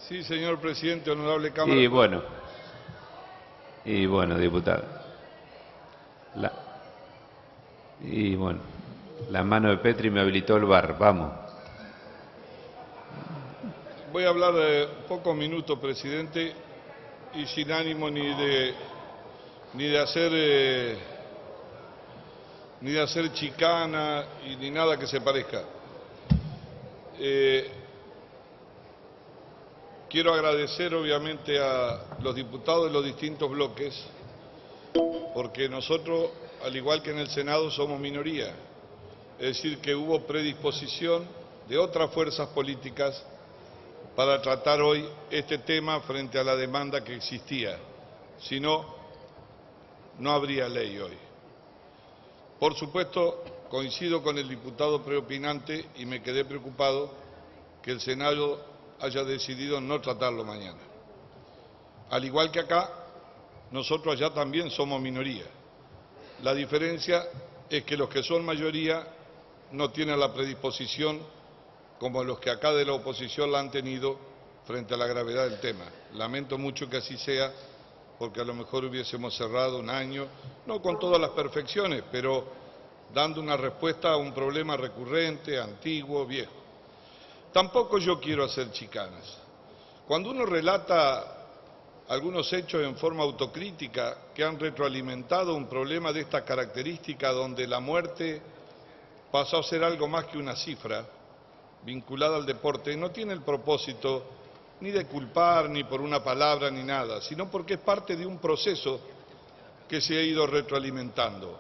Sí, señor presidente, honorable Cámara. Y bueno, diputado. La mano de Petri me habilitó el bar, vamos. Voy a hablar pocos minutos, presidente, y sin ánimo ni de hacer chicana y ni nada que se parezca. Quiero agradecer obviamente a los diputados de los distintos bloques, porque nosotros, al igual que en el Senado, somos minoría. Es decir, que hubo predisposición de otras fuerzas políticas para tratar hoy este tema frente a la demanda que existía. Si no, no habría ley hoy. Por supuesto, coincido con el diputado preopinante y me quedé preocupado que el Senado haya decidido no tratarlo mañana. Al igual que acá, nosotros allá también somos minoría. La diferencia es que los que son mayoría no tienen la predisposición como los que acá de la oposición la han tenido frente a la gravedad del tema. Lamento mucho que así sea, porque a lo mejor hubiésemos cerrado un año, no con todas las perfecciones, pero dando una respuesta a un problema recurrente, antiguo, viejo. Tampoco yo quiero hacer chicanas. Cuando uno relata algunos hechos en forma autocrítica que han retroalimentado un problema de esta característica, donde la muerte pasó a ser algo más que una cifra vinculada al deporte, no tiene el propósito ni de culpar, ni por una palabra, ni nada, sino porque es parte de un proceso que se ha ido retroalimentando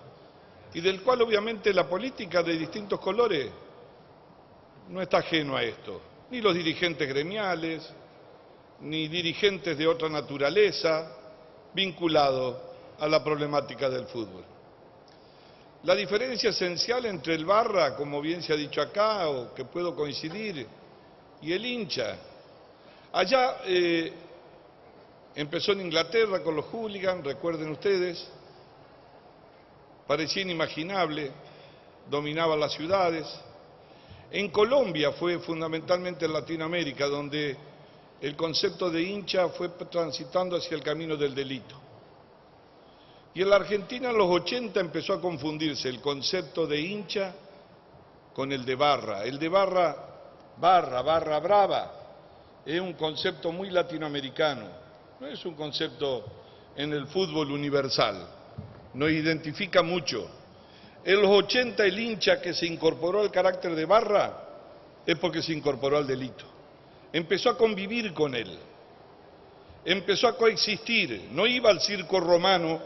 y del cual obviamente la política de distintos colores no está ajeno a esto, ni los dirigentes gremiales, ni dirigentes de otra naturaleza vinculados a la problemática del fútbol. La diferencia esencial entre el barra, como bien se ha dicho acá, o que puedo coincidir, y el hincha. Allá empezó en Inglaterra con los hooligans, recuerden ustedes, parecía inimaginable, dominaba las ciudades. En Colombia fue fundamentalmente en Latinoamérica donde el concepto de hincha fue transitando hacia el camino del delito. Y en la Argentina en los 80 empezó a confundirse el concepto de hincha con el de barra. El de barra brava, es un concepto muy latinoamericano, no es un concepto en el fútbol universal, nos identifica mucho. En los 80 el hincha que se incorporó al carácter de barra es porque se incorporó al delito. Empezó a convivir con él, empezó a coexistir, no iba al circo romano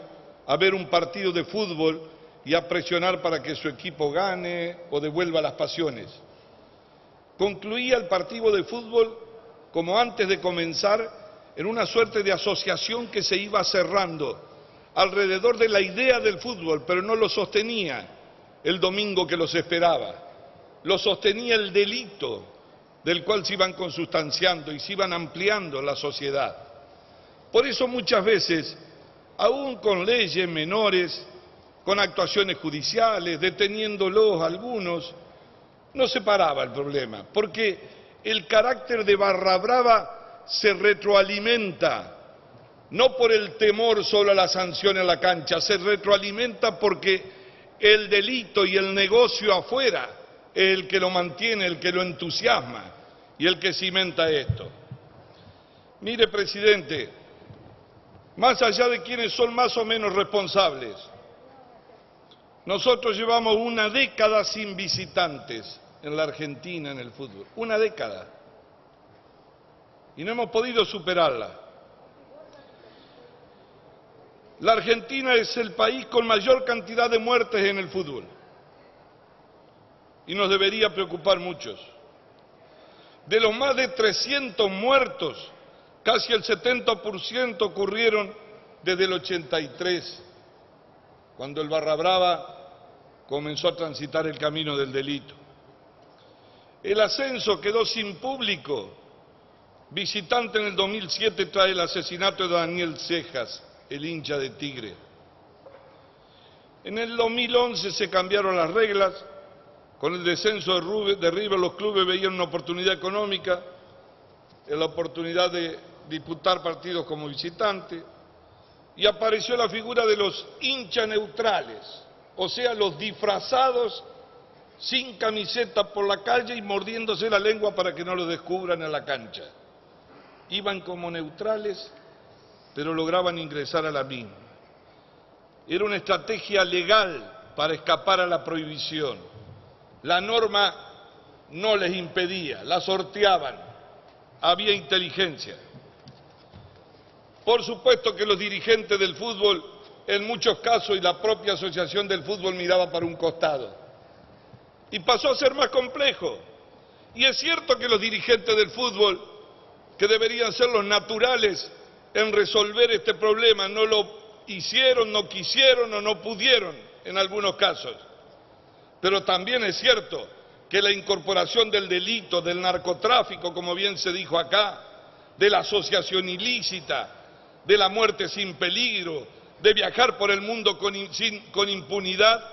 a ver un partido de fútbol y a presionar para que su equipo gane o devuelva las pasiones. Concluía el partido de fútbol como antes de comenzar en una suerte de asociación que se iba cerrando alrededor de la idea del fútbol, pero no lo sostenía el domingo que los esperaba, lo sostenía el delito del cual se iban consustanciando y se iban ampliando la sociedad. Por eso muchas veces, aún con leyes menores, con actuaciones judiciales, deteniéndolos algunos, no se paraba el problema, porque el carácter de barra brava se retroalimenta, no por el temor solo a la sanción en la cancha, se retroalimenta porque el delito y el negocio afuera es el que lo mantiene, el que lo entusiasma y el que cimenta esto. Mire, presidente, más allá de quienes son más o menos responsables, nosotros llevamos una década sin visitantes en la Argentina en el fútbol, una década, y no hemos podido superarla. La Argentina es el país con mayor cantidad de muertes en el fútbol y nos debería preocupar mucho. De los más de 300 muertos, casi el 70% ocurrieron desde el 83, cuando el barra brava comenzó a transitar el camino del delito. El ascenso quedó sin público visitante en el 2007 tras el asesinato de Daniel Cejas, el hincha de Tigre. En el 2011 se cambiaron las reglas, con el descenso de River los clubes veían una oportunidad económica en la oportunidad de disputar partidos como visitante, y apareció la figura de los hinchas neutrales, o sea, los disfrazados sin camiseta por la calle y mordiéndose la lengua para que no lo descubran en la cancha. Iban como neutrales, pero lograban ingresar a la misma. Era una estrategia legal para escapar a la prohibición. La norma no les impedía, la sorteaban, había inteligencia. Por supuesto que los dirigentes del fútbol, en muchos casos, y la propia asociación del fútbol miraba para un costado. Y pasó a ser más complejo. Y es cierto que los dirigentes del fútbol, que deberían ser los naturales en resolver este problema, no lo hicieron, no quisieron o no pudieron en algunos casos. Pero también es cierto que la incorporación del delito, del narcotráfico, como bien se dijo acá, de la asociación ilícita, de la muerte sin peligro, de viajar por el mundo con impunidad,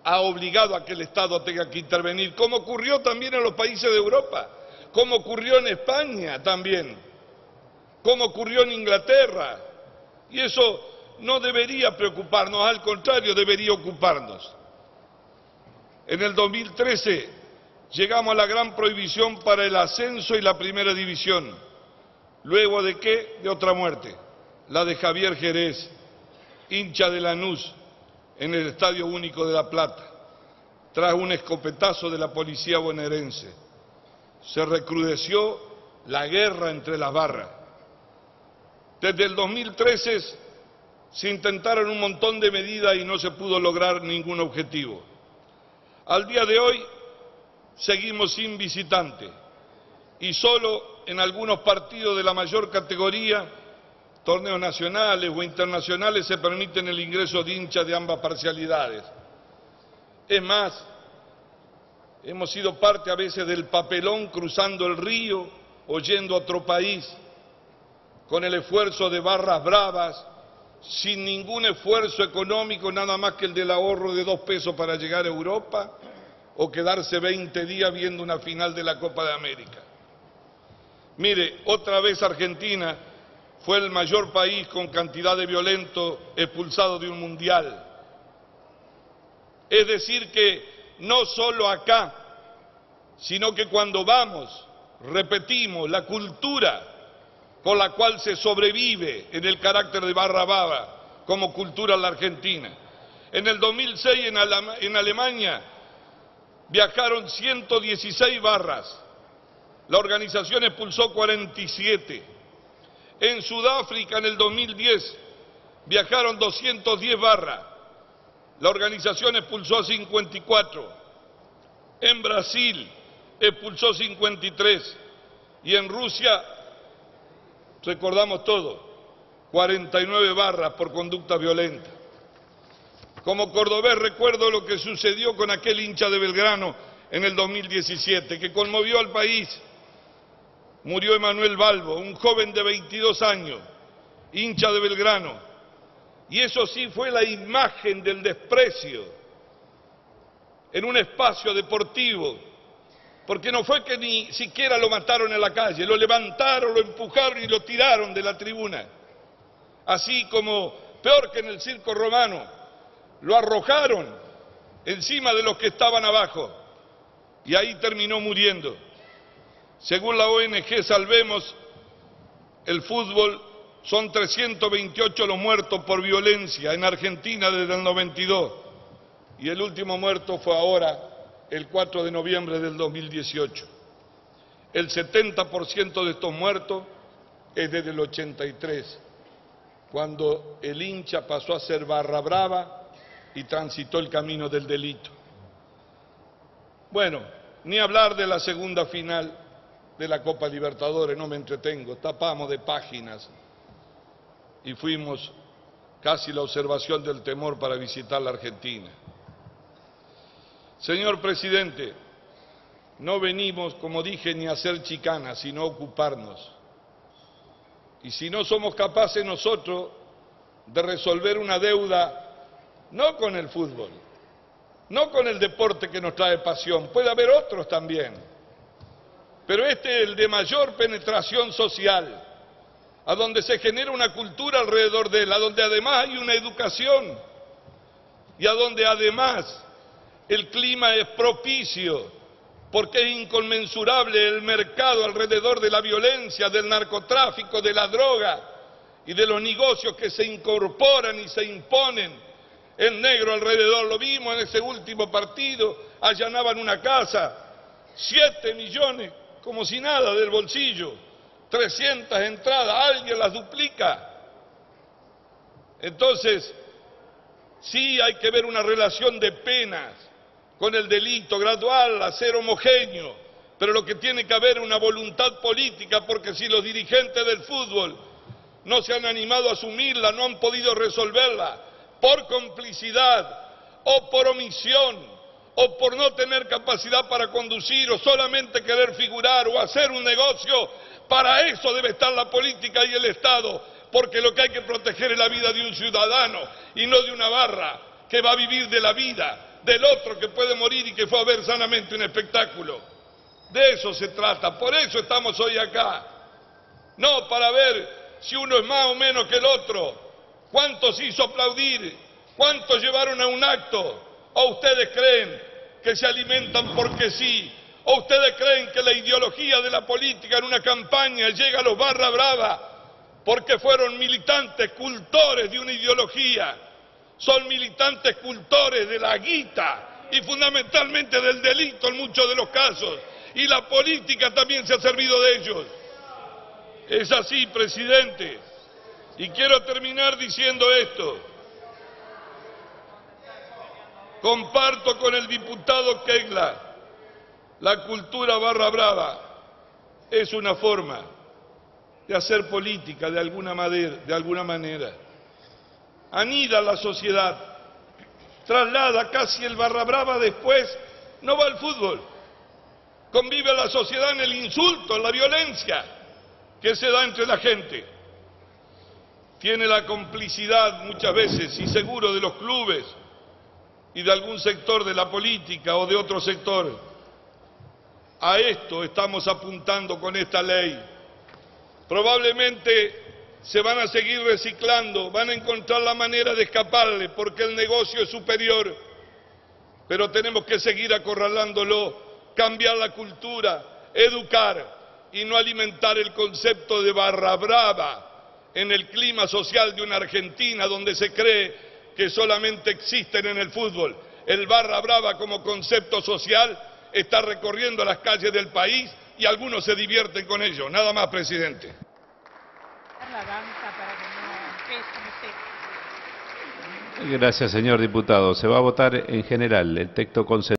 ha obligado a que el Estado tenga que intervenir, como ocurrió también en los países de Europa, como ocurrió en España también, como ocurrió en Inglaterra. Y eso no debería preocuparnos, al contrario, debería ocuparnos. En el 2013 llegamos a la gran prohibición para el ascenso y la primera división. ¿Luego de qué? De otra muerte, la de Javier Jerez, hincha de Lanús, en el Estadio Único de La Plata, tras un escopetazo de la policía bonaerense. Se recrudeció la guerra entre las barras. Desde el 2013 se intentaron un montón de medidas y no se pudo lograr ningún objetivo. Al día de hoy seguimos sin visitante y solo en algunos partidos de la mayor categoría, torneos nacionales o internacionales, se permiten el ingreso de hinchas de ambas parcialidades. Es más, hemos sido parte a veces del papelón cruzando el río o yendo a otro país, con el esfuerzo de barras bravas, sin ningún esfuerzo económico, nada más que el del ahorro de 2 pesos para llegar a Europa, o quedarse 20 días viendo una final de la Copa de América. Mire, otra vez Argentina fue el mayor país con cantidad de violentos expulsados de un mundial. Es decir que no solo acá, sino que cuando vamos, repetimos, la cultura con la cual se sobrevive en el carácter de barra brava como cultura en la Argentina. En el 2006 en Alemania viajaron 116 barras. La organización expulsó 47. En Sudáfrica en el 2010 viajaron 210 barras. La organización expulsó a 54. En Brasil expulsó 53. Y en Rusia, recordamos todo, 49 barras por conducta violenta. Como cordobés recuerdo lo que sucedió con aquel hincha de Belgrano en el 2017, que conmovió al país. Murió Emanuel Balbo, un joven de 22 años, hincha de Belgrano. Y eso sí fue la imagen del desprecio en un espacio deportivo, porque no fue que ni siquiera lo mataron en la calle, lo levantaron, lo empujaron y lo tiraron de la tribuna. Así como, peor que en el circo romano, lo arrojaron encima de los que estaban abajo y ahí terminó muriendo. Según la ONG Salvemos el Fútbol, son 328 los muertos por violencia en Argentina desde el 92 y el último muerto fue ahora, el 4 de noviembre del 2018. El 70% de estos muertos es desde el 83, cuando el hincha pasó a ser barra brava y transitó el camino del delito. Bueno, ni hablar de la segunda final de la Copa Libertadores, no me entretengo, tapamos de páginas y fuimos casi la observación del temor para visitar la Argentina. Señor presidente, no venimos, como dije, ni a hacer chicanas, sino a ocuparnos. Y si no somos capaces nosotros de resolver una deuda, no con el fútbol, no con el deporte que nos trae pasión, puede haber otros también, pero este es el de mayor penetración social, a donde se genera una cultura alrededor de él, a donde además hay una educación y a donde además el clima es propicio, porque es inconmensurable el mercado alrededor de la violencia, del narcotráfico, de la droga y de los negocios que se incorporan y se imponen en negro alrededor. Lo vimos en ese último partido, allanaban una casa, 7 millones, como si nada, del bolsillo, 300 entradas, alguien las duplica. Entonces, sí hay que ver una relación de penas con el delito gradual, a ser homogéneo, pero lo que tiene que haber es una voluntad política, porque si los dirigentes del fútbol no se han animado a asumirla, no han podido resolverla, por complicidad o por omisión o por no tener capacidad para conducir o solamente querer figurar o hacer un negocio, para eso debe estar la política y el Estado, porque lo que hay que proteger es la vida de un ciudadano y no de una barra que va a vivir de la vida del otro que puede morir y que fue a ver sanamente un espectáculo. De eso se trata, por eso estamos hoy acá, no para ver si uno es más o menos que el otro, cuántos hizo aplaudir, cuántos llevaron a un acto, o ustedes creen que se alimentan porque sí, o ustedes creen que la ideología de la política en una campaña llega a los barra brava porque fueron militantes cultores de una ideología. Son militantes cultores de la guita y fundamentalmente del delito en muchos de los casos, y la política también se ha servido de ellos. Es así, presidente, y quiero terminar diciendo esto. Comparto con el diputado Kegla, la cultura barra brava es una forma de hacer política de alguna manera. Anida la sociedad, traslada casi el barra brava, después no va al fútbol, convive la sociedad en el insulto, en la violencia que se da entre la gente. Tiene la complicidad muchas veces y seguro de los clubes y de algún sector de la política o de otro sector. A esto estamos apuntando con esta ley. Probablemente se van a seguir reciclando, van a encontrar la manera de escaparle porque el negocio es superior, pero tenemos que seguir acorralándolo, cambiar la cultura, educar y no alimentar el concepto de barra brava en el clima social de una Argentina donde se cree que solamente existen en el fútbol. El barra brava como concepto social está recorriendo las calles del país y algunos se divierten con ello. Nada más, presidente. La banca para que no empiece, no sé. Gracias, señor diputado. Se va a votar en general el texto consensuado.